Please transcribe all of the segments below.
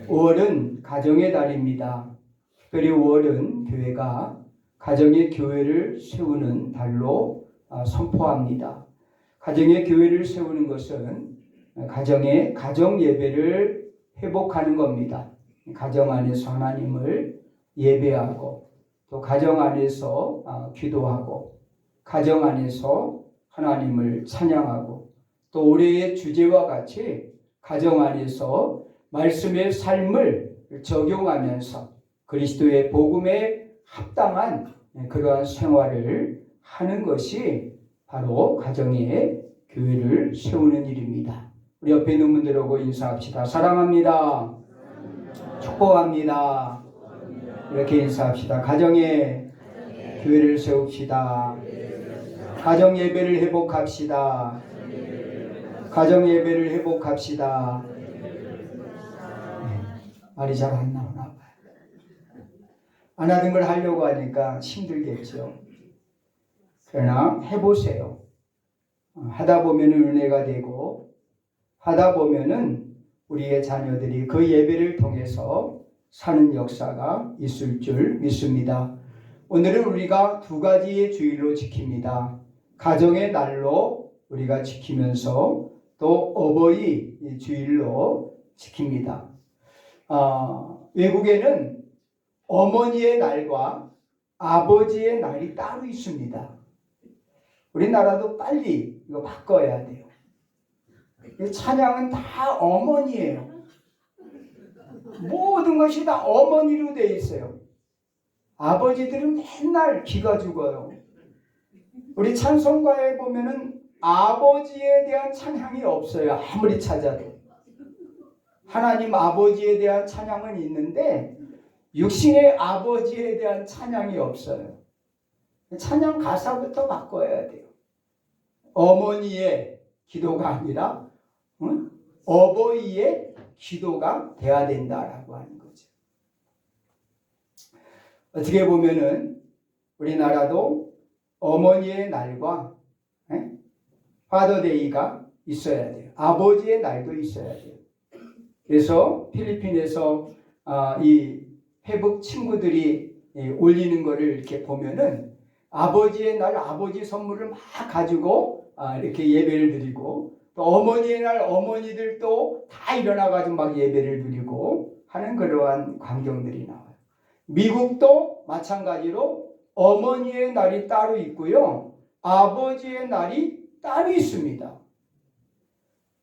5월은 가정의 달입니다. 특별히 5월은 교회가 가정의 교회를 세우는 달로 선포합니다. 가정의 교회를 세우는 것은 가정의 가정 예배를 회복하는 겁니다. 가정 안에서 하나님을 예배하고 또 가정 안에서 기도하고 가정 안에서 하나님을 찬양하고 또 올해의 주제와 같이 가정 안에서 말씀의 삶을 적용하면서 그리스도의 복음에 합당한 그러한 생활을 하는 것이 바로 가정의 교회를 세우는 일입니다. 우리 옆에 있는 분들하고 인사합시다. 사랑합니다. 축복합니다. 이렇게 인사합시다. 가정의 교회를 세웁시다. 가정 예배를 회복합시다. 가정 예배를 회복합시다. 말이 잘 안 나오나 봐요. 안 하던 걸 하려고 하니까 힘들겠죠. 그러나 해보세요. 하다 보면 은혜가 되고 하다 보면은 우리의 자녀들이 그 예배를 통해서 사는 역사가 있을 줄 믿습니다. 오늘은 우리가 두 가지의 주일로 지킵니다. 가정의 날로 우리가 지키면서 또 어버이 주일로 지킵니다. 외국에는 어머니의 날과 아버지의 날이 따로 있습니다. 우리나라도 빨리 이거 바꿔야 돼요. 찬양은 다 어머니예요. 모든 것이 다 어머니로 되어 있어요. 아버지들은 맨날 기가 죽어요. 우리 찬송가에 보면은 아버지에 대한 찬양이 없어요. 아무리 찾아도. 하나님 아버지에 대한 찬양은 있는데 육신의 아버지에 대한 찬양이 없어요. 찬양 가사부터 바꿔야 돼요. 어머니의 기도가 아니라 어버이의 기도가 돼야 된다라고 하는 거죠. 어떻게 보면은 우리나라도 어머니의 날과 파더데이가 있어야 돼요. 아버지의 날도 있어야 돼요. 그래서 필리핀에서 이 회복 친구들이 올리는 거를 이렇게 보면은 아버지의 날 아버지 선물을 막 가지고 이렇게 예배를 드리고 또 어머니의 날 어머니들도 다 일어나가지고 막 예배를 드리고 하는 그러한 광경들이 나와요. 미국도 마찬가지로 어머니의 날이 따로 있고요. 아버지의 날이 따로 있습니다.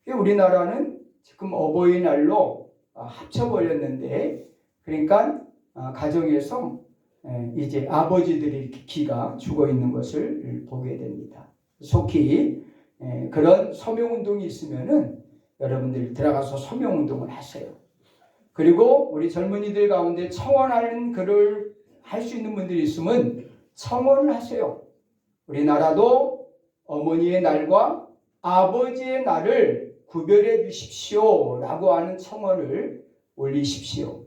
우리나라는 지금 어버이날로 합쳐버렸는데 그러니까 가정에서 이제 아버지들이 이렇게 기가 죽어 있는 것을 보게 됩니다. 속히 그런 서명운동이 있으면은 여러분들 들어가서 서명운동을 하세요. 그리고 우리 젊은이들 가운데 청원하는 글을 할 수 있는 분들이 있으면 청원을 하세요. 우리나라도 어머니의 날과 아버지의 날을 구별해 주십시오 라고 하는 청원을 올리십시오.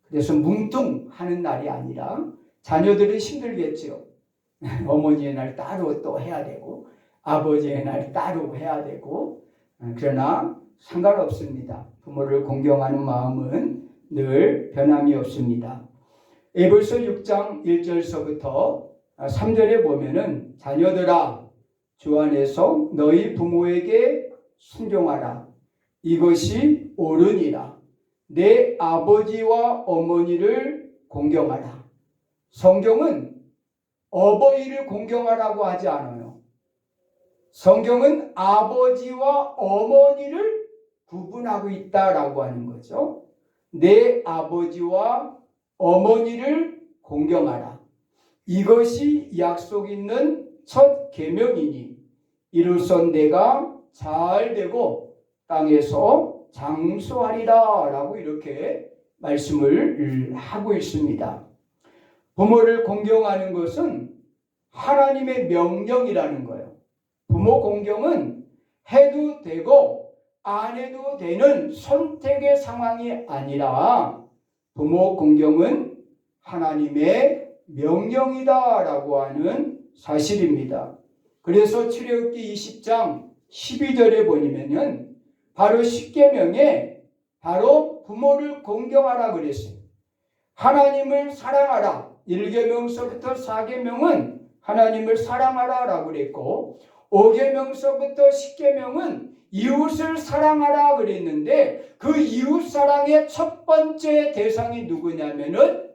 그래서 뭉뚱하는 날이 아니라 자녀들은 힘들겠죠. 어머니의 날 따로 또 해야 되고 아버지의 날 따로 해야 되고 그러나 상관없습니다. 부모를 공경하는 마음은 늘 변함이 없습니다. 에베소 6장 1절서부터 3절에 보면은 자녀들아 주 안에서 너희 부모에게 순종하라. 이것이 옳으니라. 내 아버지와 어머니를 공경하라. 성경은 어버이를 공경하라고 하지 않아요. 성경은 아버지와 어머니를 구분하고 있다라고 하는 거죠. 내 아버지와 어머니를 공경하라. 이것이 약속 있는 첫 계명이니 이로써 내가 잘 되고 땅에서 장수하리라 라고 이렇게 말씀을 하고 있습니다. 부모를 공경하는 것은 하나님의 명령이라는 거예요. 부모 공경은 해도 되고 안 해도 되는 선택의 상황이 아니라 부모 공경은 하나님의 명령이다라고 하는 사실입니다. 그래서 출애굽기 20장 12절에 보면은 바로 십계명에 바로 바로 부모를 공경하라 그랬어요. 하나님을 사랑하라. 1계명서부터 4계명은 하나님을 사랑하라 라고 그랬고 5계명서부터 10계명은 이웃을 사랑하라 그랬는데 그 이웃 사랑의 첫 번째 대상이 누구냐면은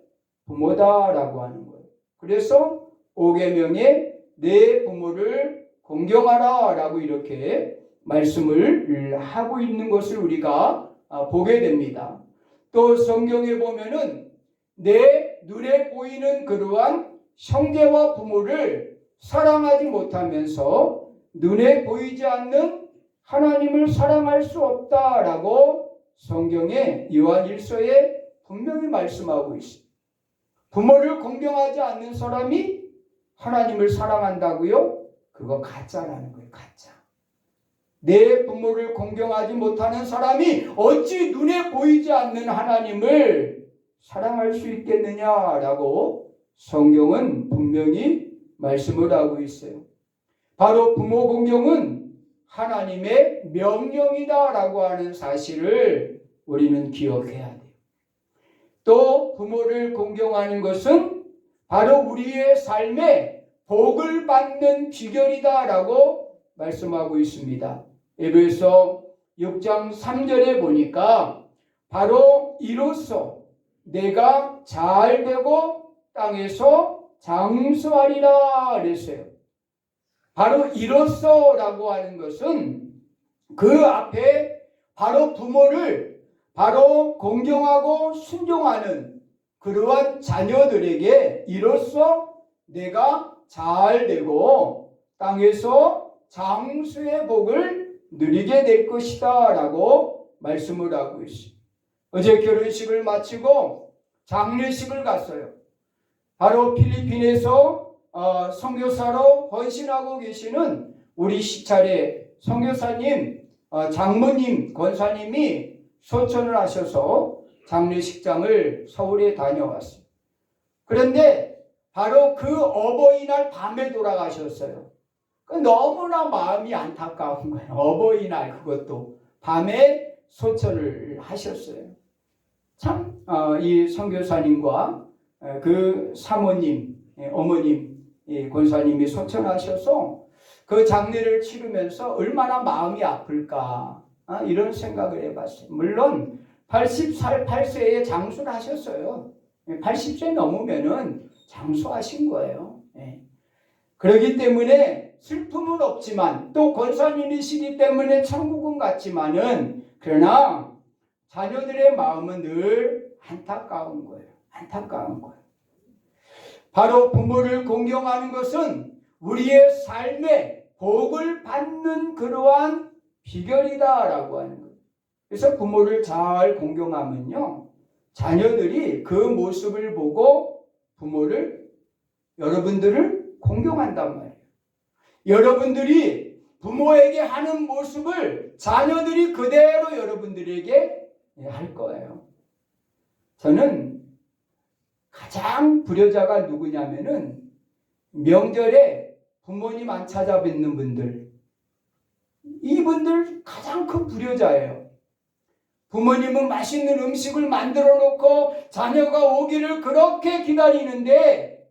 부모다라고 하는 거예요. 그래서 5계명에 내 부모를 공경하라 라고 이렇게 말씀을 하고 있는 것을 우리가 보게 됩니다. 또 성경에 보면은 내 눈에 보이는 그러한 형제와 부모를 사랑하지 못하면서 눈에 보이지 않는 하나님을 사랑할 수 없다라고 성경에 요한 1서에 분명히 말씀하고 있습니다. 부모를 공경하지 않는 사람이 하나님을 사랑한다고요? 그거 가짜라는 거예요. 가짜. 내 부모를 공경하지 못하는 사람이 어찌 눈에 보이지 않는 하나님을 사랑할 수 있겠느냐라고 성경은 분명히 말씀을 하고 있어요. 바로 부모 공경은 하나님의 명령이다라고 하는 사실을 우리는 기억해야 돼요. 또 부모를 공경하는 것은 바로 우리의 삶에 복을 받는 비결이다라고 말씀하고 있습니다. 에베소 6장 3절에 보니까 바로 이로써 내가 잘 되고 땅에서 장수하리라 그랬어요. 바로 이로써라고 하는 것은 그 앞에 바로 부모를 바로 공경하고 순종하는 그러한 자녀들에게 이로써 내가 잘 되고 땅에서 장수의 복을 누리게 될 것이다 라고 말씀을 하고 있습니다. 어제 결혼식을 마치고 장례식을 갔어요. 바로 필리핀에서 선교사로 헌신하고 계시는 우리 시찰의 선교사님, 장모님, 권사님이 소천을 하셔서 장례식장을 서울에 다녀왔어요. 그런데 바로 그 어버이날 밤에 돌아가셨어요. 너무나 마음이 안타까운 거예요. 어버이날 그것도 밤에 소천을 하셨어요. 참 이 선교사님과 그 사모님, 어머님, 권사님이 소천하셔서 그 장례를 치르면서 얼마나 마음이 아플까 이런 생각을 해봤어요. 물론 80살 8세에 장수를 하셨어요. 80세 넘으면은 장수하신 거예요. 그렇기 때문에 슬픔은 없지만 또 권사님이시기 때문에 천국은 같지만은 그러나 자녀들의 마음은 늘 안타까운 거예요. 안타까운 거예요. 바로 부모를 공경하는 것은 우리의 삶에 복을 받는 그러한 비결이다라고 하는 거예요. 그래서 부모를 잘 공경하면요, 자녀들이 그 모습을 보고 여러분들을 공경한단 말이에요. 여러분들이 부모에게 하는 모습을 자녀들이 그대로 여러분들에게 할 거예요. 저는 가장 불효자가 누구냐면은 명절에 부모님 안 찾아뵙는 분들, 이분들 가장 큰 불효자예요. 부모님은 맛있는 음식을 만들어 놓고 자녀가 오기를 그렇게 기다리는데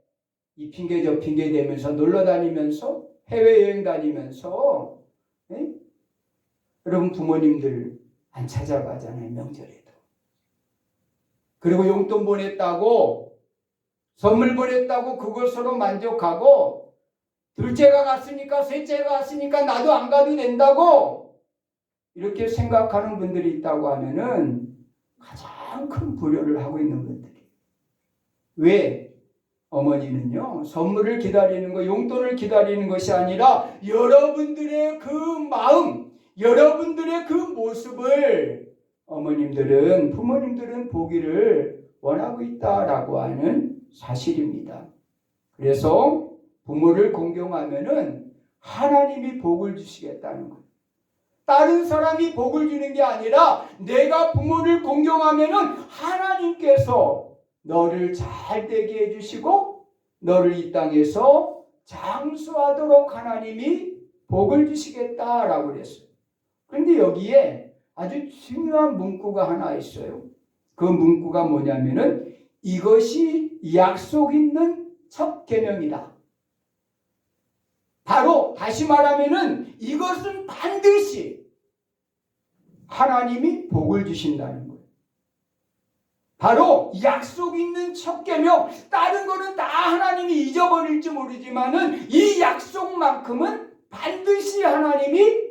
이 핑계 저 핑계 대면서 놀러 다니면서 해외여행 다니면서 여러분 부모님들 안 찾아가잖아요. 명절에도. 그리고 용돈 보냈다고 선물 보냈다고 그것으로 만족하고 둘째가 갔으니까 셋째가 갔으니까 나도 안 가도 된다고 이렇게 생각하는 분들이 있다고 하면은 가장 큰 불효를 하고 있는 분들이. 왜? 어머니는요, 선물을 기다리는 거, 용돈을 기다리는 것이 아니라 여러분들의 그 마음, 여러분들의 그 모습을 부모님들은 보기를 원하고 있다라고 하는 사실입니다. 그래서 부모를 공경하면은 하나님이 복을 주시겠다는 거예요. 다른 사람이 복을 주는 게 아니라 내가 부모를 공경하면은 하나님께서 너를 잘 되게 해주시고 너를 이 땅에서 장수하도록 하나님이 복을 주시겠다라고 그랬어요. 그런데 여기에 아주 중요한 문구가 하나 있어요. 그 문구가 뭐냐면은 이것이 약속 있는 첫 계명이다. 바로 다시 말하면은 이것은 반드시 하나님이 복을 주신다는 거예요. 바로 약속 있는 첫 계명, 다른 거는 다 하나님이 잊어버릴지 모르지만은 이 약속만큼은 반드시 하나님이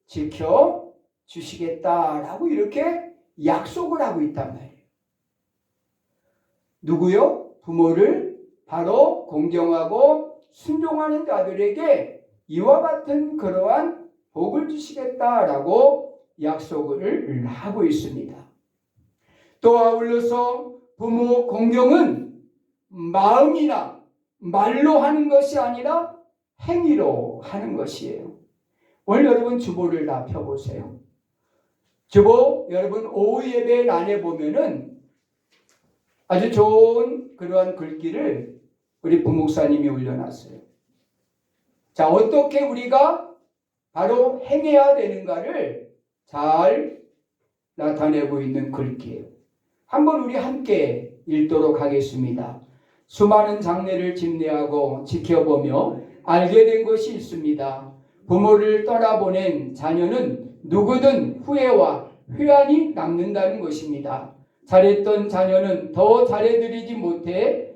지켜 주시겠다라고 이렇게 약속을 하고 있단 말이에요. 누구요? 부모를 바로 공경하고 순종하는 자들에게 이와 같은 그러한 복을 주시겠다라고 약속을 하고 있습니다. 또 아울러서 부모 공경은 마음이나 말로 하는 것이 아니라 행위로 하는 것이에요. 오늘 여러분 주보를 다 펴보세요. 주보 여러분 오후 예배 란에 보면은 아주 좋은 그러한 글귀를 우리 부목사님이 올려놨어요. 자, 어떻게 우리가 바로 행해야 되는가를 잘 나타내고 있는 글귀예요. 한번 우리 함께 읽도록 하겠습니다. 수많은 장례를 집례하고 지켜보며 알게 된 것이 있습니다. 부모를 떠나보낸 자녀는 누구든 후회와 회한이 남는다는 것입니다. 잘했던 자녀는 더 잘해드리지 못해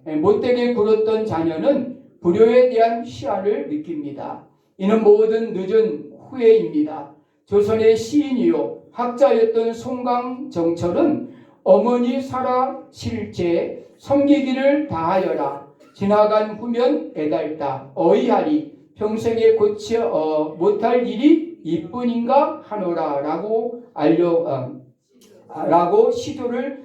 못되게 굴었던 자녀는 불효에 대한 희한을 느낍니다. 이는 모든 늦은 후회입니다. 조선의 시인이요 학자였던 송강정철은 어머니 살아 실제 섬기기를 다하여라. 지나간 후면 애달다 어이하리. 평생에 고치 못할 일이 이뿐인가 하노라 라고 시도를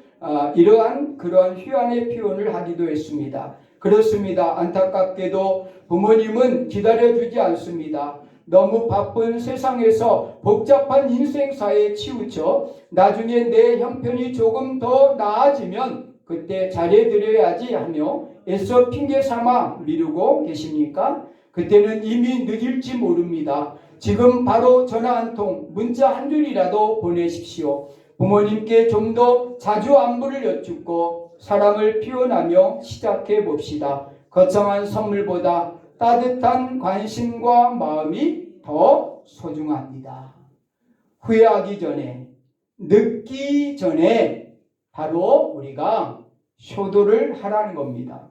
이러한 그러한 휴안의 표현을 하기도 했습니다. 그렇습니다. 안타깝게도 부모님은 기다려주지 않습니다. 너무 바쁜 세상에서 복잡한 인생사에 치우쳐 나중에 내 형편이 조금 더 나아지면 그때 잘해드려야지 하며 애써 핑계 삼아 미루고 계십니까? 그때는 이미 늦을지 모릅니다. 지금 바로 전화 한 통, 문자 한 줄이라도 보내십시오. 부모님께 좀 더 자주 안부를 여쭙고 사랑을 표현하며 시작해 봅시다. 거창한 선물보다 따뜻한 관심과 마음이 더 소중합니다. 후회하기 전에, 늦기 전에 바로 우리가 효도를 하라는 겁니다.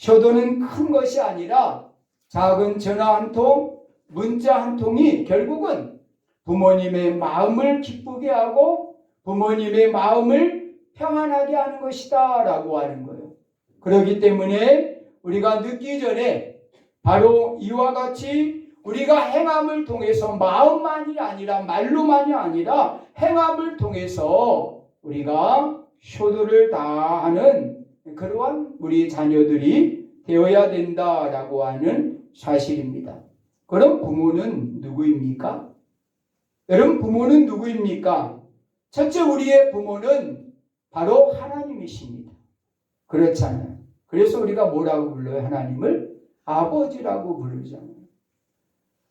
효도는 큰 것이 아니라 작은 전화 한 통, 문자 한 통이 결국은 부모님의 마음을 기쁘게 하고 부모님의 마음을 평안하게 하는 것이다 라고 하는 거예요. 그렇기 때문에 우리가 늦기 전에 바로 이와 같이 우리가 행함을 통해서 마음만이 아니라 말로만이 아니라 행함을 통해서 우리가 효도를 다하는 그러한 우리 자녀들이 되어야 된다라고 하는 사실입니다. 그럼 부모는 누구입니까? 여러분 부모는 누구입니까? 첫째 우리의 부모는 바로 하나님이십니다. 그렇잖아요. 그래서 우리가 뭐라고 불러요? 하나님을 아버지라고 부르잖아요.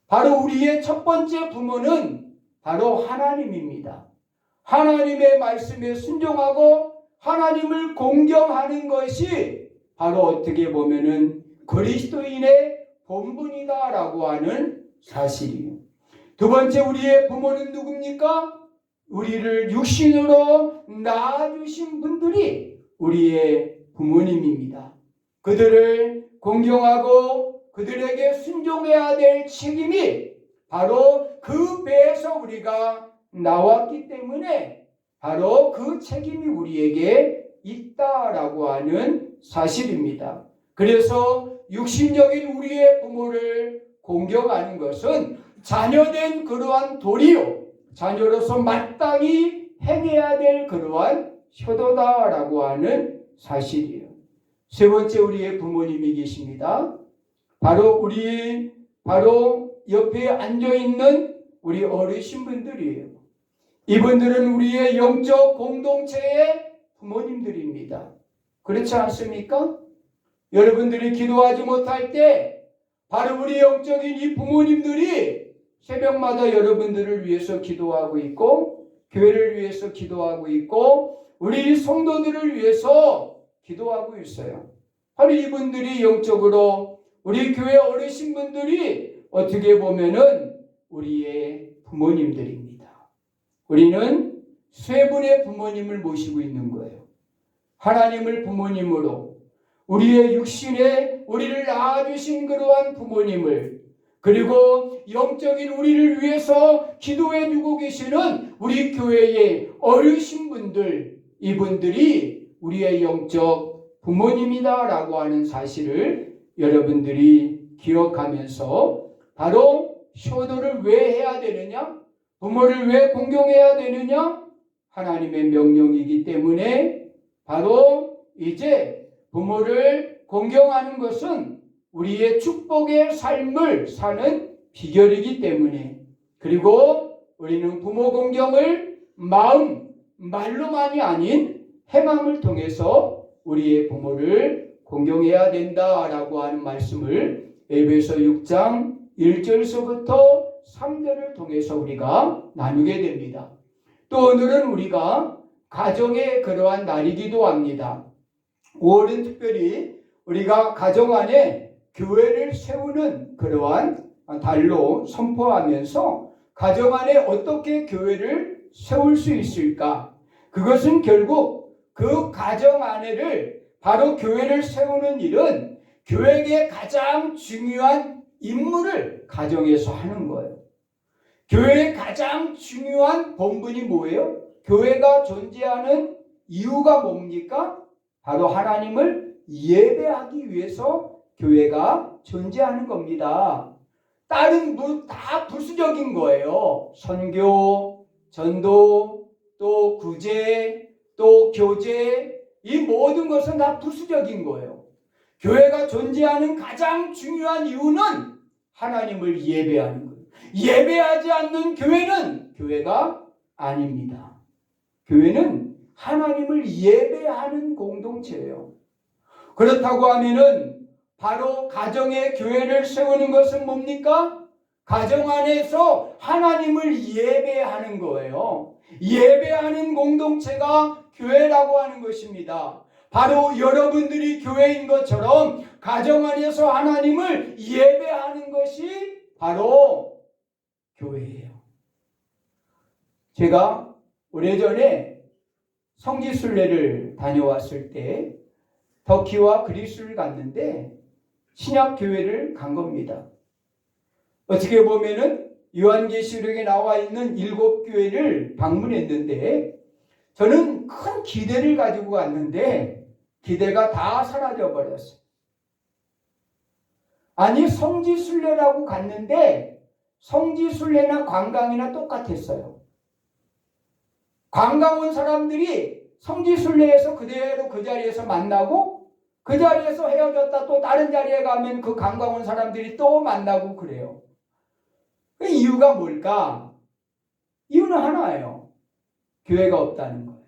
바로 우리의 첫 번째 부모는 바로 하나님입니다. 하나님의 말씀에 순종하고 하나님을 공경하는 것이 바로 어떻게 보면은 그리스도인의 본분이다라고 하는 사실이에요. 두 번째 우리의 부모는 누굽니까? 우리를 육신으로 낳아주신 분들이 우리의 부모님입니다. 그들을 공경하고 그들에게 순종해야 될 책임이 바로 그 배에서 우리가 나왔기 때문에 바로 그 책임이 우리에게 있다라고 하는 사실입니다. 그래서 육신적인 우리의 부모를 공경하는 것은 자녀된 그러한 도리요, 자녀로서 마땅히 행해야 될 그러한 효도다라고 하는 사실이에요. 세 번째 우리의 부모님이 계십니다. 바로 옆에 앉아있는 우리 어르신분들이에요. 이분들은 우리의 영적 공동체의 부모님들입니다. 그렇지 않습니까? 여러분들이 기도하지 못할 때 바로 우리 영적인 이 부모님들이 새벽마다 여러분들을 위해서 기도하고 있고 교회를 위해서 기도하고 있고 우리 성도들을 위해서 기도하고 있어요. 바로 이분들이 영적으로 우리 교회 어르신분들이 어떻게 보면은 우리의 부모님들입니다. 우리는 세 분의 부모님을 모시고 있는 거예요. 하나님을 부모님으로 우리의 육신에 우리를 낳아주신 그러한 부모님을 그리고 영적인 우리를 위해서 기도해 주고 계시는 우리 교회의 어르신분들 이분들이 우리의 영적 부모님이다라고 하는 사실을 여러분들이 기억하면서 바로 효도를 왜 해야 되느냐? 부모를 왜 공경해야 되느냐? 하나님의 명령이기 때문에 바로 이제 부모를 공경하는 것은 우리의 축복의 삶을 사는 비결이기 때문에 그리고 우리는 부모 공경을 말로만이 아닌 행함을 통해서 우리의 부모를 공경해야 된다라고 하는 말씀을 에베소 6장 1절서부터 3절을 통해서 우리가 나누게 됩니다. 또 오늘은 우리가 가정의 그러한 날이기도 합니다. 5월은 특별히 우리가 가정 안에 교회를 세우는 그러한 달로 선포하면서 가정 안에 어떻게 교회를 세울 수 있을까? 그것은 결국 그 가정 안에를 바로 교회를 세우는 일은 교회의 가장 중요한 임무를 가정에서 하는 거예요. 교회의 가장 중요한 본분이 뭐예요? 교회가 존재하는 이유가 뭡니까? 바로 하나님을 예배하기 위해서 교회가 존재하는 겁니다. 다른 다 부수적인 거예요. 선교, 전도, 또 구제, 또 교제 이 모든 것은 다 부수적인 거예요. 교회가 존재하는 가장 중요한 이유는 하나님을 예배하는 거예요. 예배하지 않는 교회는 교회가 아닙니다. 교회는 하나님을 예배하는 공동체예요. 그렇다고 하면은 바로 가정의 교회를 세우는 것은 뭡니까? 가정 안에서 하나님을 예배하는 거예요. 예배하는 공동체가 교회라고 하는 것입니다. 바로 여러분들이 교회인 것처럼 가정 안에서 하나님을 예배하는 것이 바로 교회예요. 제가 오래전에 성지순례를 다녀왔을 때 터키와 그리스를 갔는데 신약교회를 간 겁니다. 어떻게 보면은 요한계시록에 나와 있는 7교회를 방문했는데 저는 큰 기대를 가지고 갔는데 기대가 다 사라져 버렸어요. 아니 성지순례라고 갔는데 성지순례나 관광이나 똑같았어요. 관광 온 사람들이 성지순례에서 그대로 그 자리에서 만나고 그 자리에서 헤어졌다 또 다른 자리에 가면 그 관광 온 사람들이 또 만나고 그래요. 그 이유가 뭘까? 이유는 하나예요. 교회가 없다는 거예요.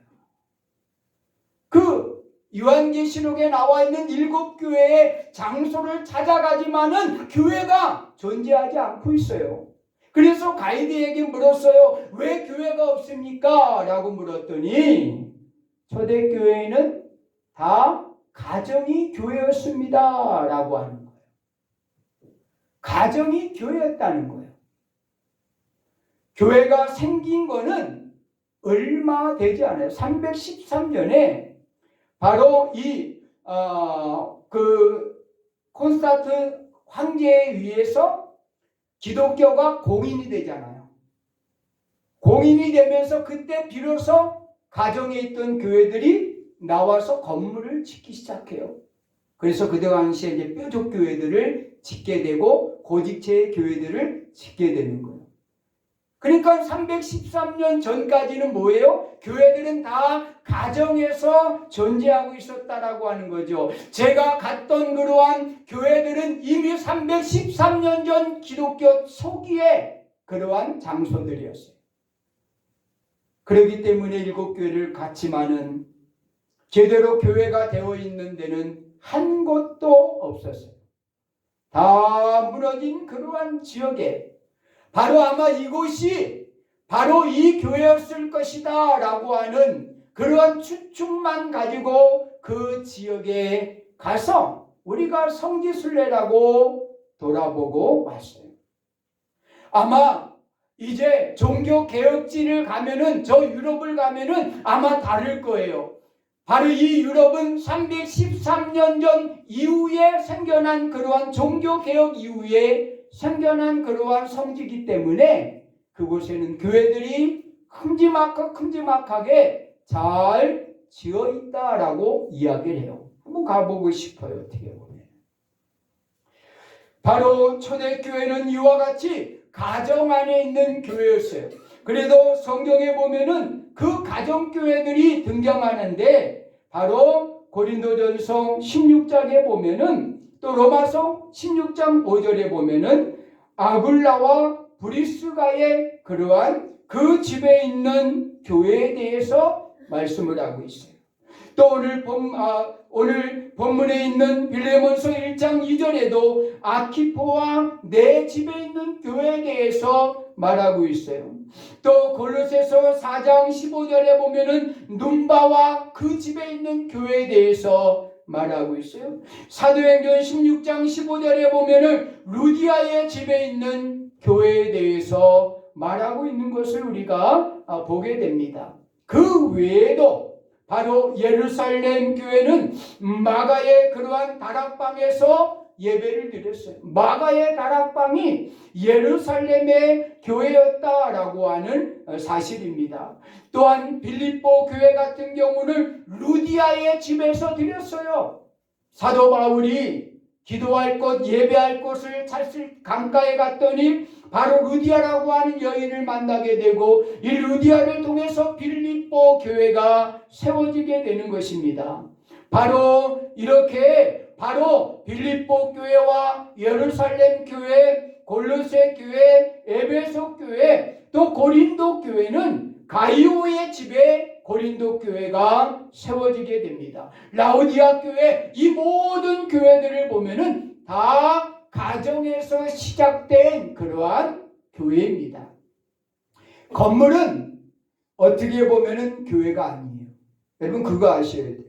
그 요한계시록에 나와 있는 7교회의 장소를 찾아가지만은 교회가 존재하지 않고 있어요. 그래서 가이드에게 물었어요. 왜 교회가 없습니까? 라고 물었더니 초대교회에는 다 가정이 교회였습니다. 라고 하는 거예요. 가정이 교회였다는 거예요. 교회가 생긴 거는 얼마 되지 않아요. 313년에 바로 콘스탄틴 황제에 의해서 기독교가 공인이 되잖아요. 공인이 되면서 그때 비로소 가정에 있던 교회들이 나와서 건물을 짓기 시작해요. 그래서 그 당시에 이제 뾰족 교회들을 짓게 되고 고집체의 교회들을 짓게 되는 거예요. 그러니까 313년 전까지는 뭐예요? 교회들은 다 가정에서 존재하고 있었다라고 하는 거죠. 제가 갔던 그러한 교회들은 이미 313년 전 기독교 초기에 그러한 장소들이었어요. 그렇기 때문에 7교회를 갔지만은 제대로 교회가 되어 있는 데는 한 곳도 없었어요. 다 무너진 그러한 지역에 바로 아마 이곳이 바로 이 교회였을 것이다 라고 하는 그러한 추측만 가지고 그 지역에 가서 우리가 성지순례라고 돌아보고 왔어요. 아마 이제 종교개혁지를 가면은, 저 유럽을 가면은 아마 다를 거예요. 바로 이 유럽은 313년 전 이후에 생겨난 그러한 종교개혁 이후에 생겨난 그러한 성지이기 때문에 그곳에는 교회들이 큼지막하게 잘 지어 있다라고 이야기를 해요. 한번 가보고 싶어요. 어떻게 보면. 바로 초대교회는 이와 같이 가정 안에 있는 교회였어요. 그래도 성경에 보면은 그 가정교회들이 등장하는데, 바로 고린도전서 16장에 보면은, 또 로마서 16장 5절에 보면은 아굴라와 브리스가의 그러한 그 집에 있는 교회에 대해서 말씀을 하고 있어요. 또 오늘 본문에 있는 빌레몬서 1장 2절에도 아키포와 내 집에 있는 교회에 대해서 말하고 있어요. 또 골로새서 4장 15절에 보면은 눈바와 그 집에 있는 교회에 대해서 말하고 있어요. 사도행전 16장 15절에 보면은 루디아의 집에 있는 교회에 대해서 말하고 있는 것을 우리가 보게 됩니다. 그 외에도 바로 예루살렘 교회는 마가의 그러한 다락방에서 예배를 드렸어요. 마가의 다락방이 예루살렘의 교회였다라고 하는 사실입니다. 또한 빌립보 교회 같은 경우는 루디아의 집에서 드렸어요. 사도 바울이 기도할 곳, 예배할 곳을 찾을 강가에 갔더니 바로 루디아라고 하는 여인을 만나게 되고, 이 루디아를 통해서 빌립보 교회가 세워지게 되는 것입니다. 바로 이렇게 바로 빌립보 교회와 예루살렘 교회, 골로새 교회, 에베소 교회, 또 고린도 교회는 가이오의 집에 고린도 교회가 세워지게 됩니다. 라오디아 교회, 이 모든 교회들을 보면은 다 가정에서 시작된 그러한 교회입니다. 건물은 어떻게 보면은 교회가 아니에요. 여러분 그거 아셔야 돼요.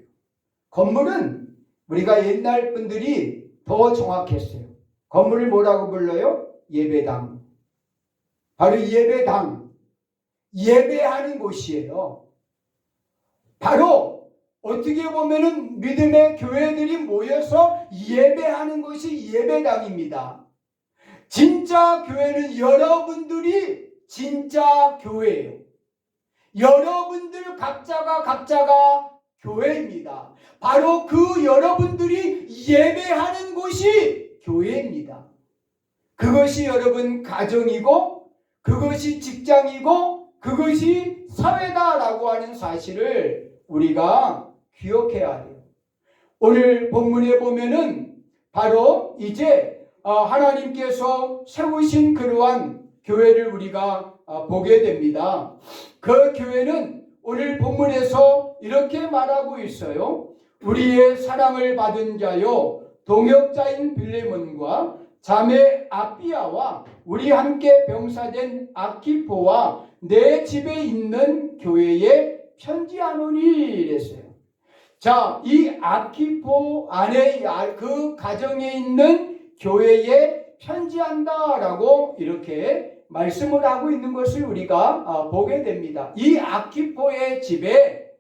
건물은 우리가 옛날 분들이 더 정확했어요. 건물을 뭐라고 불러요? 예배당. 바로 예배당. 예배하는 곳이에요. 바로 어떻게 보면은 믿음의 교회들이 모여서 예배하는 것이 예배당입니다. 진짜 교회는 여러분들이 진짜 교회예요. 여러분들 각자가 교회입니다. 바로 그 여러분들이 예배하는 곳이 교회입니다. 그것이 여러분 가정이고, 그것이 직장이고, 그것이 사회다라고 하는 사실을 우리가 기억해야 해요. 오늘 본문에 보면은 바로 이제 하나님께서 세우신 그러한 교회를 우리가 보게 됩니다. 그 교회는 오늘 본문에서 이렇게 말하고 있어요. 우리의 사랑을 받은 자요, 동역자인 빌레몬과 자매 아비아와 우리 함께 병사된 아키포와 내 집에 있는 교회에 편지하노니 이랬어요. 자, 이 아키포 안에 그 가정에 있는 교회에 편지한다라고 이렇게 말씀을 하고 있는 것을 우리가 보게 됩니다. 이 아키포의 집에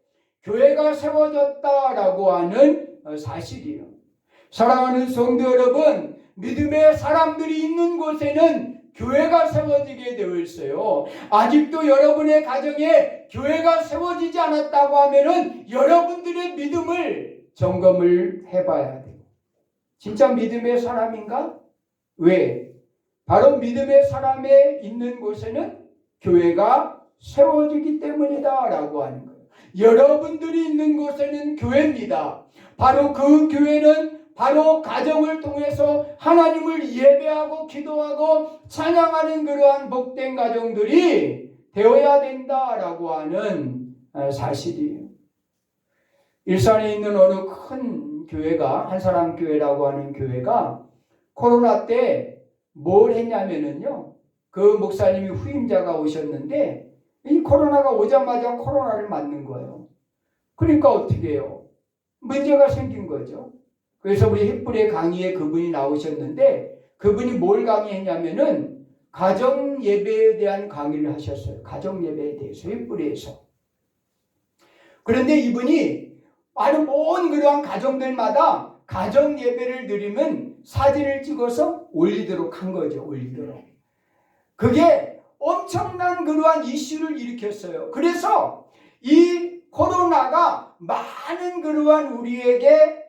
교회가 세워졌다라고 하는 사실이에요. 사랑하는 성도 여러분, 믿음의 사람들이 있는 곳에는 교회가 세워지게 되어 있어요. 아직도 여러분의 가정에 교회가 세워지지 않았다고 하면은 여러분들의 믿음을 점검을 해봐야 돼요. 진짜 믿음의 사람인가? 왜? 바로 믿음의 사람에 있는 곳에는 교회가 세워지기 때문이다 라고 하는 거예요. 여러분들이 있는 곳에는 교회입니다. 바로 그 교회는 바로 가정을 통해서 하나님을 예배하고 기도하고 찬양하는 그러한 복된 가정들이 되어야 된다라고 하는 사실이에요. 일산에 있는 어느 큰 교회가, 한사람 교회라고 하는 교회가 코로나 때 뭘 했냐면은요, 그 목사님이 후임자가 오셨는데 이 코로나가 오자마자 코로나를 맞는 거예요. 그러니까 어떻게 해요? 문제가 생긴 거죠. 그래서 우리 햇불의 강의에 그분이 나오셨는데 그분이 뭘 강의했냐면은 가정 예배에 대한 강의를 하셨어요. 가정 예배에 대해서 햇불에서. 그런데 이분이 많은 먼 그러한 가정들마다 가정 예배를 드리면 사진을 찍어서 올리도록 한 거죠. 올리도록. 그게 엄청난 그러한 이슈를 일으켰어요. 그래서 이 코로나가 많은 그러한 우리에게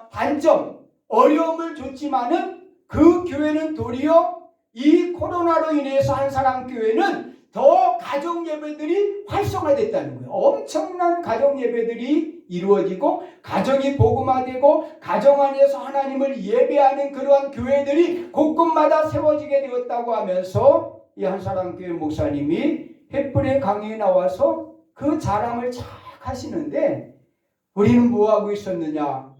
단점, 어려움을 줬지만은 그 교회는 도리어 이 코로나로 인해서 한 사람 교회는 더 가정 예배들이 활성화됐다는 거예요. 엄청난 가정 예배들이 이루어지고 가정이 복음화되고 가정 안에서 하나님을 예배하는 그러한 교회들이 곳곳마다 세워지게 되었다고 하면서 이 한 사람 교회 목사님이 햇불의 강의에 나와서 그 자랑을 착 하시는데 우리는 뭐하고 있었느냐?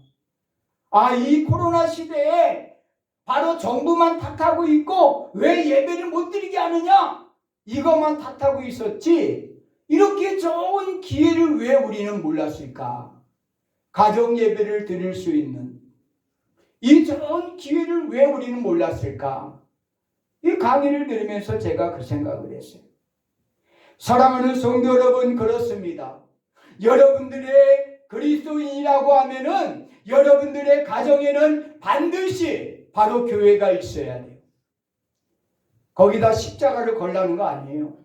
이 코로나 시대에 바로 정부만 탓하고 있고 왜 예배를 못 드리게 하느냐? 이것만 탓하고 있었지 이렇게 좋은 기회를 왜 우리는 몰랐을까? 가정 예배를 드릴 수 있는 이 좋은 기회를 왜 우리는 몰랐을까? 이 강의를 들으면서 제가 그 생각을 했어요. 사랑하는 성도 여러분, 그렇습니다. 여러분들의 그리스도인이라고 하면은 여러분들의 가정에는 반드시 바로 교회가 있어야 돼요. 거기다 십자가를 걸라는 거 아니에요.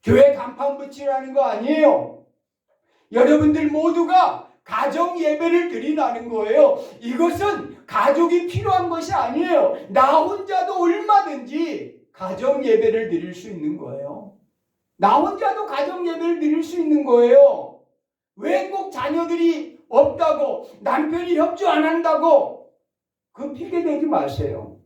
교회 간판 붙이라는 거 아니에요. 여러분들 모두가 가정 예배를 드리라는 거예요. 이것은 가족이 필요한 것이 아니에요. 나 혼자도 얼마든지 가정 예배를 드릴 수 있는 거예요. 나 혼자도 가정 예배를 드릴 수 있는 거예요. 왜 꼭 자녀들이 없다고 남편이 협조 안 한다고 그 핑계 대지 마세요.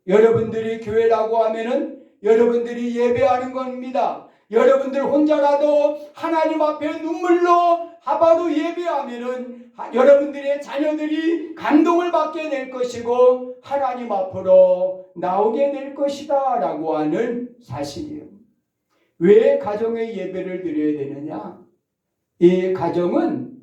여러분들이 교회라고 하면은 여러분들이 예배하는 겁니다. 여러분들 혼자라도 하나님 앞에 눈물로 하바로 예배하면은 여러분들의 자녀들이 감동을 받게 될 것이고 하나님 앞으로 나오게 될 것이다 라고 하는 사실이에요. 왜 가정의 예배를 드려야 되느냐? 이 가정은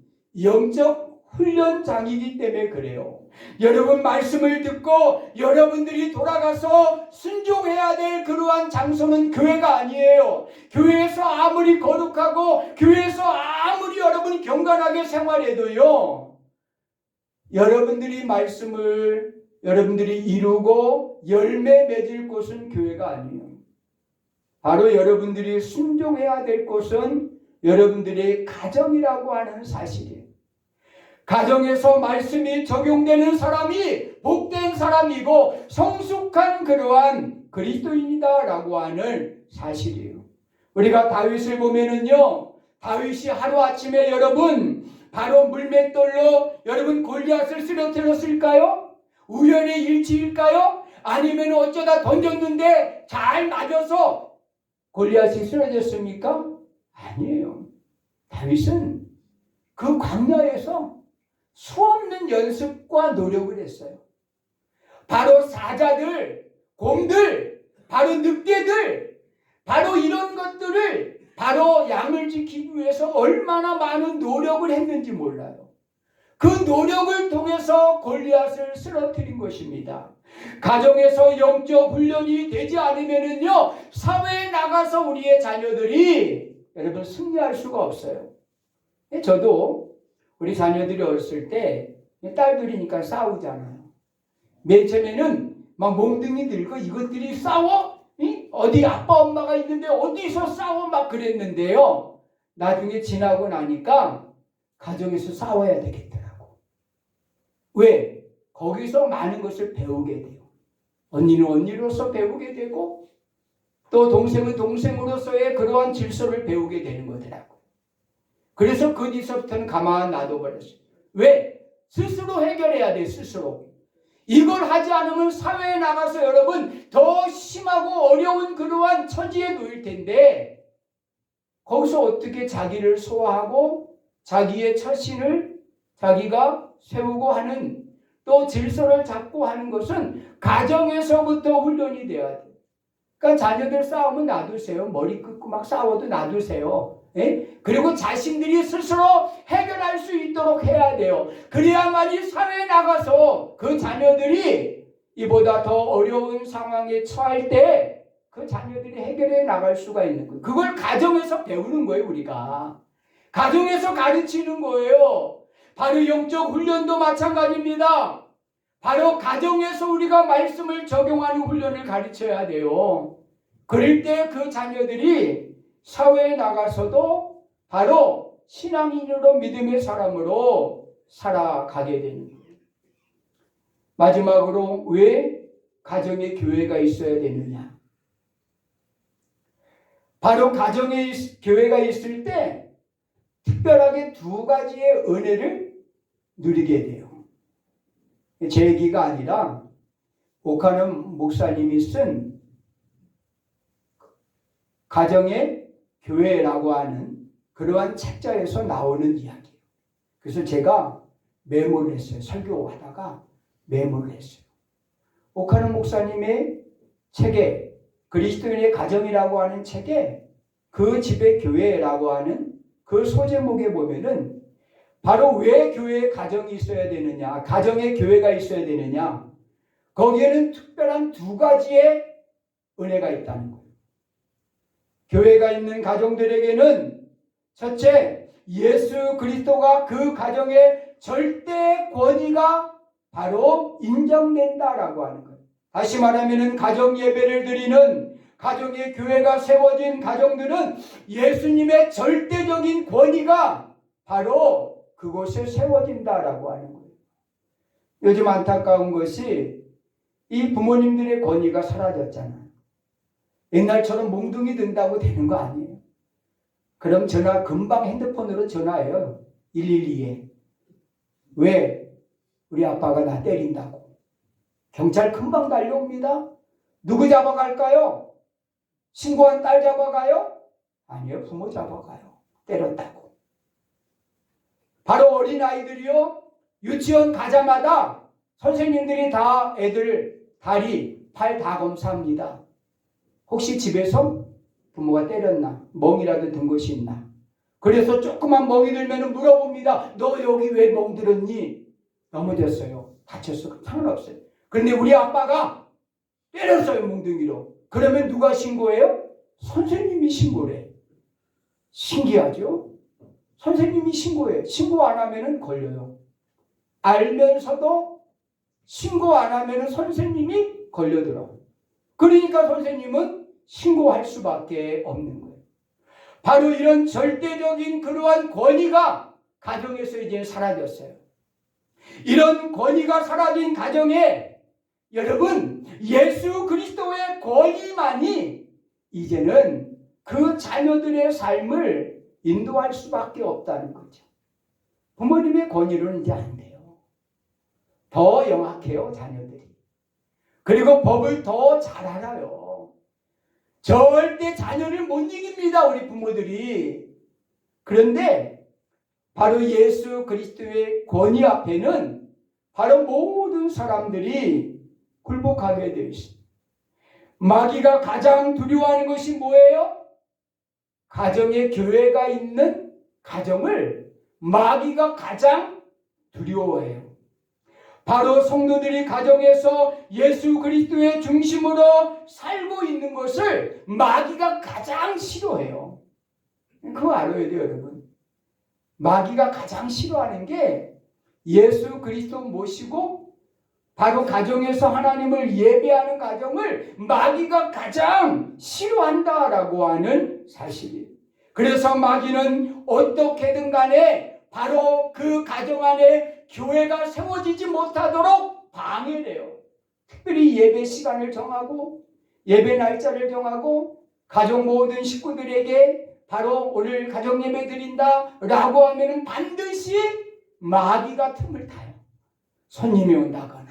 영적 훈련장이기 때문에 그래요. 여러분 말씀을 듣고 여러분들이 돌아가서 순종해야 될 그러한 장소는 교회가 아니에요. 교회에서 아무리 거룩하고 교회에서 아무리 여러분이 경건하게 생활해도요, 여러분들이 말씀을 여러분들이 이루고 열매 맺을 곳은 교회가 아니에요. 바로 여러분들이 순종해야 될 곳은 여러분들의 가정이라고 하는 사실이에요. 가정에서 말씀이 적용되는 사람이 복된 사람이고 성숙한 그러한 그리스도인이다라고 하는 사실이에요. 우리가 다윗을 보면은요, 다윗이 하루아침에 여러분 바로 물맷돌로 여러분 골리앗을 쓰러뜨렸을까요? 우연의 일치일까요? 아니면 어쩌다 던졌는데 잘 맞아서 골리앗이 쓰러졌습니까? 아니에요. 다윗은 그 광야에서 수없는 연습과 노력을 했어요. 바로 사자들, 곰들, 바로 늑대들, 바로 이런 것들을 바로 양을 지키기 위해서 얼마나 많은 노력을 했는지 몰라요. 그 노력을 통해서 골리앗을 쓰러뜨린 것입니다. 가정에서 영적 훈련이 되지 않으면요, 사회에 나가서 우리의 자녀들이 여러분 승리할 수가 없어요. 저도 우리 자녀들이 어렸을 때 딸들이니까 싸우잖아요. 맨 처음에는 막 몽둥이 들고 이것들이 싸워? 어디 아빠 엄마가 있는데 어디서 싸워? 막 그랬는데요. 나중에 지나고 나니까 가정에서 싸워야 되겠더라고. 왜? 거기서 많은 것을 배우게 돼요. 언니는 언니로서 배우게 되고 또 동생은 동생으로서의 그러한 질서를 배우게 되는 거더라고. 그래서 그 뒤서부터는 가만 놔둬버렸어요. 왜? 스스로 해결해야 돼, 스스로. 이걸 하지 않으면 사회에 나가서 여러분 더 심하고 어려운 그러한 처지에 놓일 텐데 거기서 어떻게 자기를 소화하고 자기의 처신을 자기가 세우고 하는 또 질서를 잡고 하는 것은 가정에서부터 훈련이 돼야 돼. 그러니까 자녀들 싸우면 놔두세요. 머리 끄고 막 싸워도 놔두세요. 예? 그리고 자신들이 스스로 해결할 수 있도록 해야 돼요. 그래야만이 사회에 나가서 그 자녀들이 이보다 더 어려운 상황에 처할 때 그 자녀들이 해결해 나갈 수가 있는 거예요. 그걸 가정에서 배우는 거예요, 우리가. 가정에서 가르치는 거예요. 바로 영적 훈련도 마찬가지입니다. 바로 가정에서 우리가 말씀을 적용하는 훈련을 가르쳐야 돼요. 그럴 때 그 자녀들이 사회에 나가서도 바로 신앙인으로 믿음의 사람으로 살아가게 되는 거예요. 마지막으로 왜 가정에 교회가 있어야 되느냐? 바로 가정에 교회가 있을 때 특별하게 두 가지의 은혜를 누리게 돼요. 제 얘기가 아니라 오카는 목사님이 쓴 가정의 교회라고 하는 그러한 책자에서 나오는 이야기예요. 그래서 제가 메모를 했어요. 설교하다가 메모를 했어요. 오카는 목사님의 책에 그리스도인의 가정이라고 하는 책에 그 집의 교회라고 하는 그 소제목에 보면은 바로 왜 교회에 가정이 있어야 되느냐, 가정에 교회가 있어야 되느냐, 거기에는 특별한 두 가지의 은혜가 있다는 거예요. 교회가 있는 가정들에게는 첫째, 예수 그리스도가 그 가정의 절대 권위가 바로 인정된다라고 하는 거예요. 다시 말하면 가정 예배를 드리는 가정의 교회가 세워진 가정들은 예수님의 절대적인 권위가 바로 그곳에 세워진다라고 하는 거예요. 요즘 안타까운 것이 이 부모님들의 권위가 사라졌잖아요. 옛날처럼 몽둥이 든다고 되는 거 아니에요. 그럼 전화 금방 핸드폰으로 전화해요. 112에. 왜? 우리 아빠가 나 때린다고. 경찰 금방 달려옵니다. 누구 잡아갈까요? 신고한 딸 잡아가요? 아니요, 부모 잡아가요. 때렸다고. 바로 어린아이들이요, 유치원 가자마자 선생님들이 다 애들 다리, 팔 다 검사합니다. 혹시 집에서 부모가 때렸나? 멍이라도 든 것이 있나? 그래서 조그만 멍이 들면 물어봅니다. 너 여기 왜 멍 들었니? 넘어졌어요. 다쳤어. 상관없어요. 그런데 우리 아빠가 때렸어요, 몽둥이로. 그러면 누가 신고해요? 선생님이 신고를 해. 신기하죠? 선생님이 신고해. 신고 안 하면 걸려요. 알면서도 신고 안 하면 선생님이 걸려들어. 그러니까 선생님은 신고할 수밖에 없는 거예요. 바로 이런 절대적인 그러한 권위가 가정에서 이제 사라졌어요. 이런 권위가 사라진 가정에 여러분, 예수 그리스도의 권위만이 이제는 그 자녀들의 삶을 인도할 수밖에 없다는 거죠. 부모님의 권위로는 이제 안 돼요. 더 영악해요, 자녀들이. 그리고 법을 더 잘 알아요. 절대 자녀를 못 이깁니다, 우리 부모들이. 그런데 바로 예수 그리스도의 권위 앞에는 바로 모든 사람들이 굴복하게 되어 있습니다. 마귀가 가장 두려워하는 것이 뭐예요? 가정에 교회가 있는 가정을 마귀가 가장 두려워해요. 바로 성도들이 가정에서 예수 그리스도의 중심으로 살고 있는 것을 마귀가 가장 싫어해요. 그거 알아야 돼요, 여러분. 마귀가 가장 싫어하는 게 예수 그리스도 모시고 바로 가정에서 하나님을 예배하는 가정을 마귀가 가장 싫어한다라고 하는 사실이에요. 그래서 마귀는 어떻게든 간에 바로 그 가정 안에 교회가 세워지지 못하도록 방해를 해요. 특별히 예배 시간을 정하고 예배 날짜를 정하고 가족 모든 식구들에게 바로 오늘 가정 예배 드린다 라고 하면 반드시 마귀가 틈을 타요. 손님이 온다거나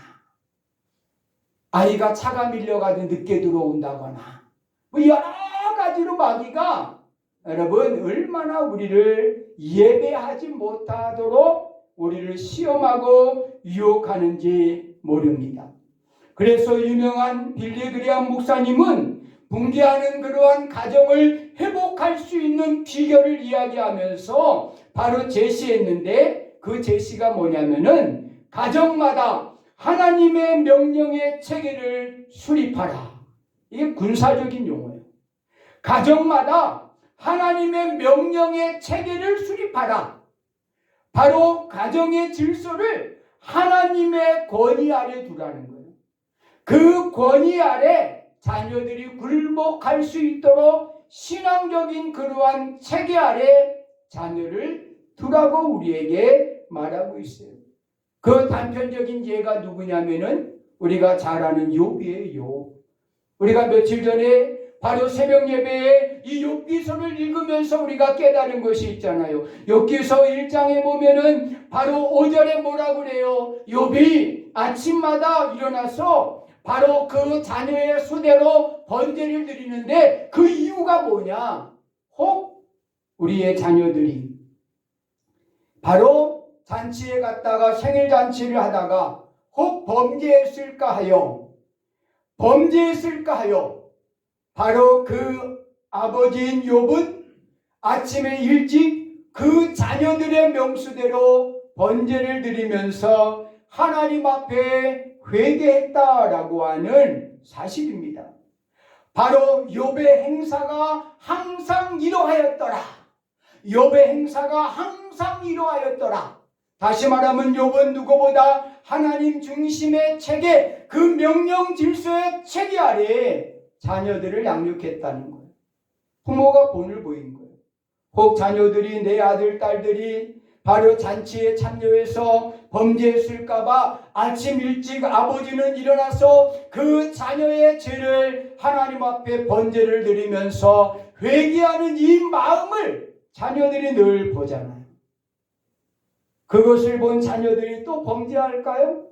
아이가 차가 밀려가지고 늦게 들어온다거나 뭐 여러 가지로 마귀가 여러분 얼마나 우리를 예배하지 못하도록 우리를 시험하고 유혹하는지 모릅니다. 그래서 유명한 빌리 그레이엄 목사님은 붕괴하는 그러한 가정을 회복할 수 있는 비결을 이야기하면서 바로 제시했는데, 그 제시가 뭐냐면은 가정마다 하나님의 명령의 체계를 수립하라. 이게 군사적인 용어예요. 가정마다 하나님의 명령의 체계를 수립하라. 바로 가정의 질서를 하나님의 권위 아래 두라는 거예요. 그 권위 아래 자녀들이 굴복할 수 있도록 신앙적인 그러한 체계 아래 자녀를 두라고 우리에게 말하고 있어요. 그 단편적인 예가 누구냐면은 우리가 잘 아는 욥이에요. 욥. 우리가 며칠 전에 바로 새벽 예배에 이 욥기서를 읽으면서 우리가 깨달은 것이 있잖아요. 욥기서 1장에 보면은 바로 5절에 뭐라고 그래요? 욥이 아침마다 일어나서 바로 그 자녀의 수대로 번제를 드리는데 그 이유가 뭐냐? 혹 우리의 자녀들이 바로 잔치에 갔다가 생일잔치를 하다가 혹 범죄했을까 하여 바로 그 아버지인 욥은 아침에 일찍 그 자녀들의 명수대로 번제를 드리면서 하나님 앞에 회개했다라고 하는 사실입니다. 바로 욥의 행사가 항상 이러하였더라. 욥의 행사가 항상 이러하였더라. 다시 말하면 욥은 누구보다 하나님 중심의 체계, 그 명령 질서의 체계 아래에 자녀들을 양육했다는 거예요. 부모가 본을 보인 거예요. 혹 자녀들이, 내 아들, 딸들이 바로 잔치에 참여해서 범죄했을까봐 아침 일찍 아버지는 일어나서 그 자녀의 죄를 하나님 앞에 번제를 드리면서 회개하는 이 마음을 자녀들이 늘 보잖아요. 그것을 본 자녀들이 또 범죄할까요?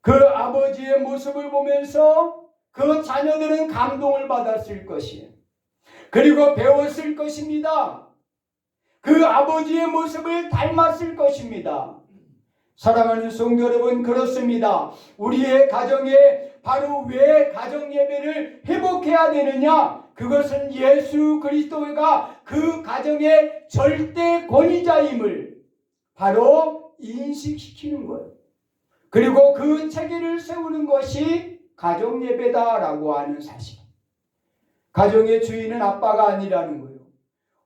그 아버지의 모습을 보면서 그 자녀들은 감동을 받았을 것이에요. 그리고 배웠을 것입니다. 그 아버지의 모습을 닮았을 것입니다. 사랑하는 성도 여러분, 그렇습니다. 우리의 가정에 바로 왜 가정 예배를 회복해야 되느냐? 그것은 예수 그리스도가 그 가정의 절대 권위자임을 바로 인식시키는 거예요. 그리고 그 체계를 세우는 것이 가정 예배다라고 하는 사실. 가정의 주인은 아빠가 아니라는 거예요.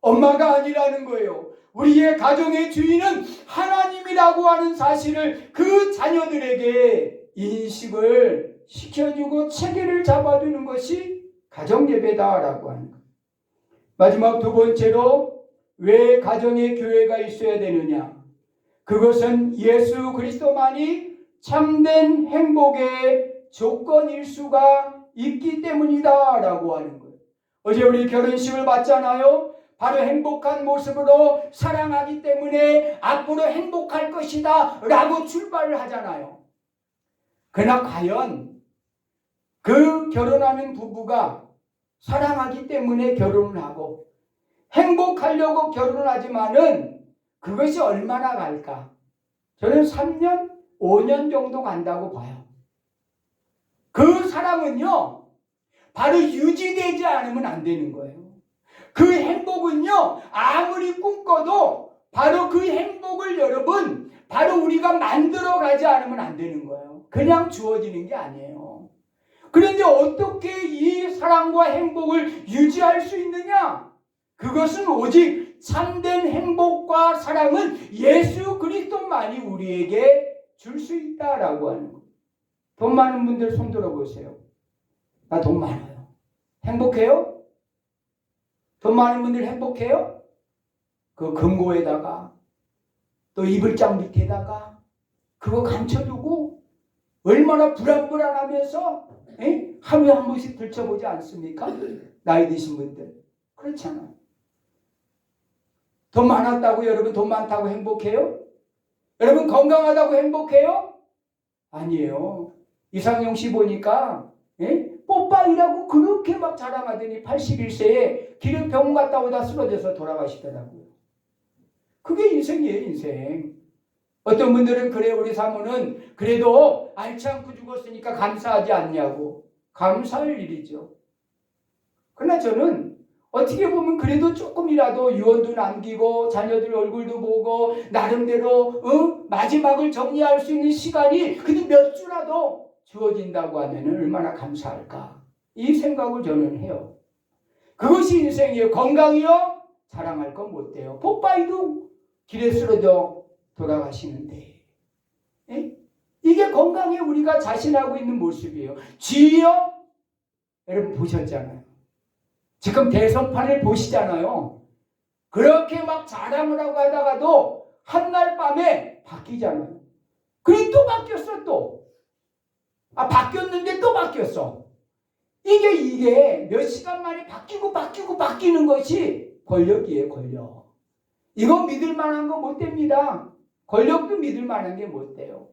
엄마가 아니라는 거예요. 우리의 가정의 주인은 하나님이라고 하는 사실을 그 자녀들에게 인식을 시켜주고 체계를 잡아주는 것이 가정 예배다라고 하는 거예요. 마지막 두 번째로 왜 가정에 교회가 있어야 되느냐? 그것은 예수 그리스도만이 참된 행복의 조건일 수가 있기 때문이다 라고 하는 거예요. 어제 우리 결혼식을 봤잖아요. 바로 행복한 모습으로 사랑하기 때문에 앞으로 행복할 것이다 라고 출발을 하잖아요. 그러나 과연 그 결혼하는 부부가 사랑하기 때문에 결혼을 하고 행복하려고 결혼을 하지만은 그것이 얼마나 갈까? 저는 3년, 5년 정도 간다고 봐요. 그 사랑은요, 바로 유지되지 않으면 안 되는 거예요. 그 행복은요, 아무리 꿈꿔도 바로 그 행복을 여러분, 바로 우리가 만들어 가지 않으면 안 되는 거예요. 그냥 주어지는 게 아니에요. 그런데 어떻게 이 사랑과 행복을 유지할 수 있느냐? 그것은 오직 참된 행복과 사랑은 예수 그리스도만이 우리에게 줄 수 있다라고 하는 거예요. 돈 많은 분들 손 들어보세요. 나 돈 많아요. 행복해요? 돈 많은 분들 행복해요? 그 금고에다가 또 이불장 밑에다가 그거 감춰두고 얼마나 불안불안하면서 하루에 한 번씩 들춰보지 않습니까? 나이 드신 분들. 그렇잖아요. 돈 많았다고 여러분 돈 많다고 행복해요? 여러분 건강하다고 행복해요? 아니에요. 이상용 씨 보니까 뽀빠이라고 그렇게 막 자랑하더니 81세에 기름병원 갔다 오다 쓰러져서 돌아가시더라고요. 그게 인생이에요, 인생. 어떤 분들은 그래 우리 사모는 그래도 앓지 않고 죽었으니까 감사하지 않냐고. 감사할 일이죠. 그러나 저는 어떻게 보면 그래도 조금이라도 유언도 남기고 자녀들 얼굴도 보고 나름대로 마지막을 정리할 수 있는 시간이 근데 몇 주라도 주어진다고 하면 얼마나 감사할까. 이 생각을 저는 해요. 그것이 인생이에요. 건강이요? 자랑할 건 못 돼요. 뽀빠이도 길에 쓰러져 돌아가시는데. 에? 이게 건강에 우리가 자신하고 있는 모습이에요. 쥐요? 여러분 보셨잖아요. 지금 대선판을 보시잖아요. 그렇게 막 자랑을 하고 하다가도 한날 밤에 바뀌잖아요. 그리고 또 바뀌었어 또. 바뀌었는데 또 바뀌었어. 이게 몇 시간 만에 바뀌는 것이 권력이에요, 권력. 이거 믿을 만한 거 못 됩니다. 권력도 믿을 만한 게 못 돼요.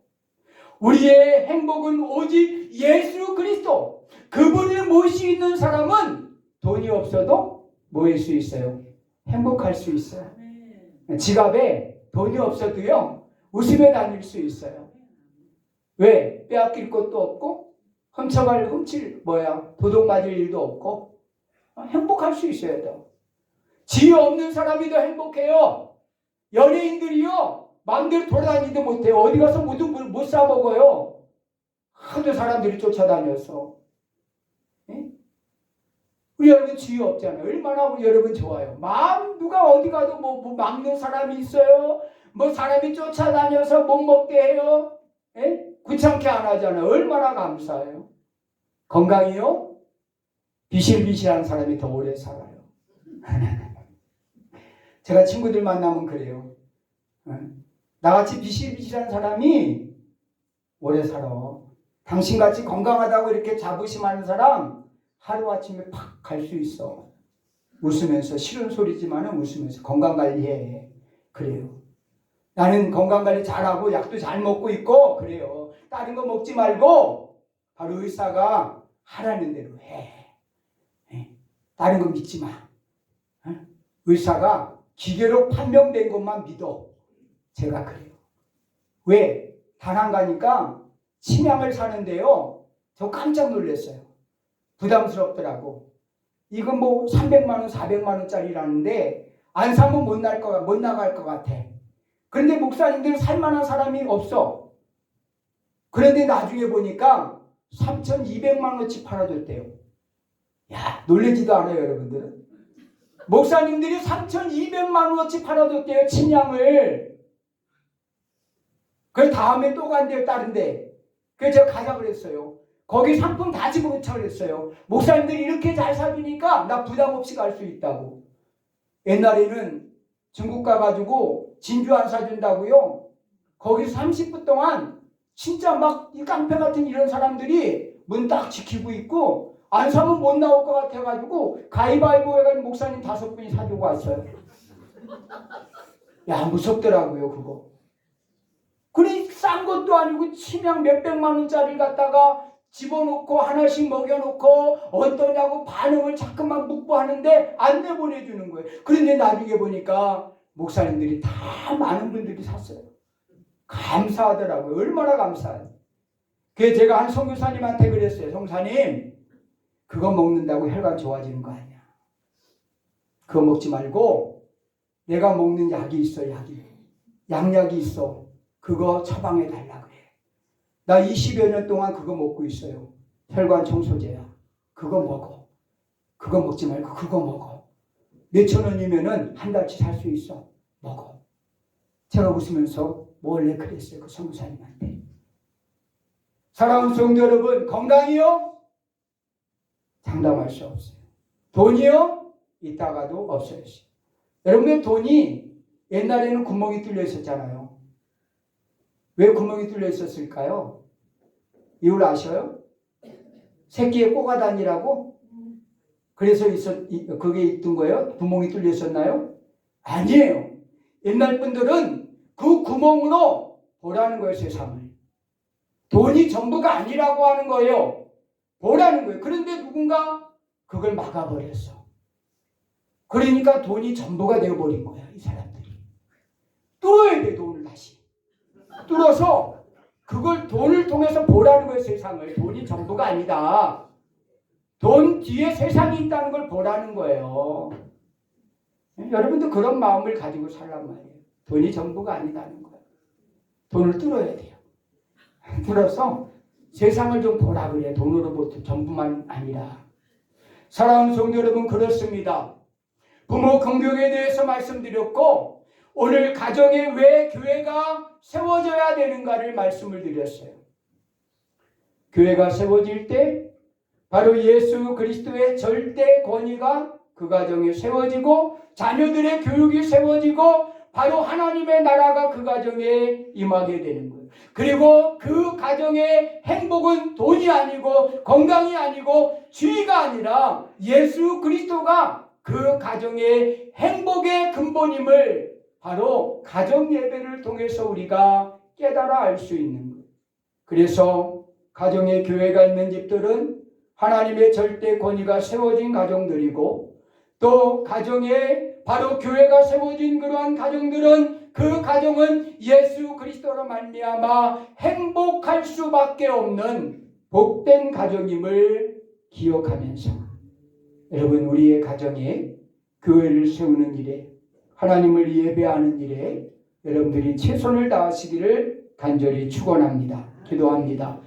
우리의 행복은 오직 예수 그리스도. 그분을 모시고 있는 사람은 돈이 없어도 뭐 할 수 있어요? 행복할 수 있어요. 지갑에 돈이 없어도요, 웃으며 다닐 수 있어요. 왜? 빼앗길 것도 없고, 도둑 맞을 일도 없고, 행복할 수 있어야 돼요. 지혜 없는 사람이 더 행복해요. 연예인들이요, 마음대로 돌아다니지도 못해요. 어디 가서 못 사먹어요. 하도 사람들이 쫓아다녀서. 우리 여러분 지혜 없잖아요. 얼마나 여러분 좋아요. 누가 어디 가도 뭐 막는 사람이 있어요. 뭐 사람이 쫓아다녀서 못 먹게 해요. 귀찮게 안 하잖아요. 얼마나 감사해요. 건강이요? 비실비실한 사람이 더 오래 살아요. 제가 친구들 만나면 그래요. 나같이 비실비실한 사람이 오래 살아. 당신같이 건강하다고 이렇게 자부심하는 사람 하루아침에 팍 갈 수 있어. 웃으면서, 싫은 소리지만 웃으면서 건강관리해. 그래요. 나는 건강관리 잘하고 약도 잘 먹고 있고 그래요. 다른 거 먹지 말고 바로 의사가 하라는 대로 해. 다른 거 믿지 마. 의사가 기계로 판명된 것만 믿어. 제가 그래요. 왜? 단안 가니까 침향을 사는데요. 저 깜짝 놀랐어요. 부담스럽더라고. 이거 뭐 300만 원, 400만 원짜리라는데 안 사면 못 나갈 것 같아. 그런데 목사님들 살만한 사람이 없어. 그런데 나중에 보니까 3,200만 원어치 팔아줬대요. 야, 놀라지도 않아요, 여러분들은. 목사님들이 3,200만 원어치 팔아줬대요, 침향을. 그 다음에 또 간대요, 다른데. 그래서 제가 가자 그랬어요. 거기 상품 다 집어넣자 그랬어요. 목사님들이 이렇게 잘 사주니까 나 부담 없이 갈 수 있다고. 옛날에는 중국 가가지고 진주 안 사준다고요. 거기서 30분 동안 진짜 막 이 깡패 같은 이런 사람들이 문 딱 지키고 있고 안 사면 못 나올 것 같아가지고 가위바위보 해가지고 목사님 5분이 사주고 왔어요. 야, 무섭더라고요, 그거. 그래, 싼 것도 아니고 침향 몇백만 원짜리 갖다가 집어넣고 하나씩 먹여놓고 어떠냐고 반응을 자꾸만 묻고 하는데 안 내보내주는 거예요. 그런데 나중에 보니까 목사님들이 다 많은 분들이 샀어요. 감사하더라고요. 얼마나 감사해요. 그래서 제가 한 선교사님한테 그랬어요. 성사님, 그거 먹는다고 혈관 좋아지는 거 아니야. 그거 먹지 말고 내가 먹는 약이 있어. 양약이 있어. 그거 처방해 달라 그래. 나 20여 년 동안 그거 먹고 있어요. 혈관 청소제야. 그거 먹어. 그거 먹지 말고 그거 먹어. 몇천 원이면은 한 달치 살 수 있어. 먹어. 제가 웃으면서 원래 그랬어요. 그 선교사님한테. 사랑하는 성도 여러분, 건강이요? 장담할 수 없어요. 돈이요? 있다가도 없어요. 여러분의 돈이 옛날에는 구멍이 뚫려 있었잖아요. 왜 구멍이 뚫려 있었을까요? 이유를 아셔요? 새끼에 꼬가 다니라고? 그래서 그게 있던 거예요? 구멍이 뚫려 있었나요? 아니에요. 옛날 분들은 그 구멍으로 보라는 거예요, 세상을. 돈이 전부가 아니라고 하는 거예요. 보라는 거예요. 그런데 누군가 그걸 막아버렸어. 그러니까 돈이 전부가 되어버린 거야, 이 사람들이. 뚫어야 돼, 돈을 다시. 뚫어서 그걸 돈을 통해서 보라는 거예요, 세상을. 돈이 전부가 아니다. 돈 뒤에 세상이 있다는 걸 보라는 거예요. 여러분도 그런 마음을 가지고 살란 말이에요. 돈이 전부가 아니다는 거예요. 돈을 뚫어야 돼요. 뚫어서 세상을 좀 보라 그래요. 돈으로부터 전부만 아니라. 사랑하는 성도 여러분, 그렇습니다. 부모 긍정에 대해서 말씀드렸고, 오늘 가정에 왜 교회가 세워져야 되는가를 말씀을 드렸어요. 교회가 세워질 때 바로 예수 그리스도의 절대 권위가 그 가정에 세워지고, 자녀들의 교육이 세워지고, 바로 하나님의 나라가 그 가정에 임하게 되는 거예요. 그리고 그 가정의 행복은 돈이 아니고 건강이 아니고 지위가 아니라 예수 그리스도가 그 가정의 행복의 근본임을 바로 가정 예배를 통해서 우리가 깨달아 알 수 있는 거예요. 그래서 가정에 교회가 있는 집들은 하나님의 절대 권위가 세워진 가정들이고, 또 가정에 바로 교회가 세워진 그러한 가정들은 그 가정은 예수 그리스도로 말미암아 행복할 수밖에 없는 복된 가정임을 기억하면서, 여러분, 우리의 가정에 교회를 세우는 일에, 하나님을 예배하는 일에 여러분들이 최선을 다하시기를 간절히 축원합니다. 기도합니다.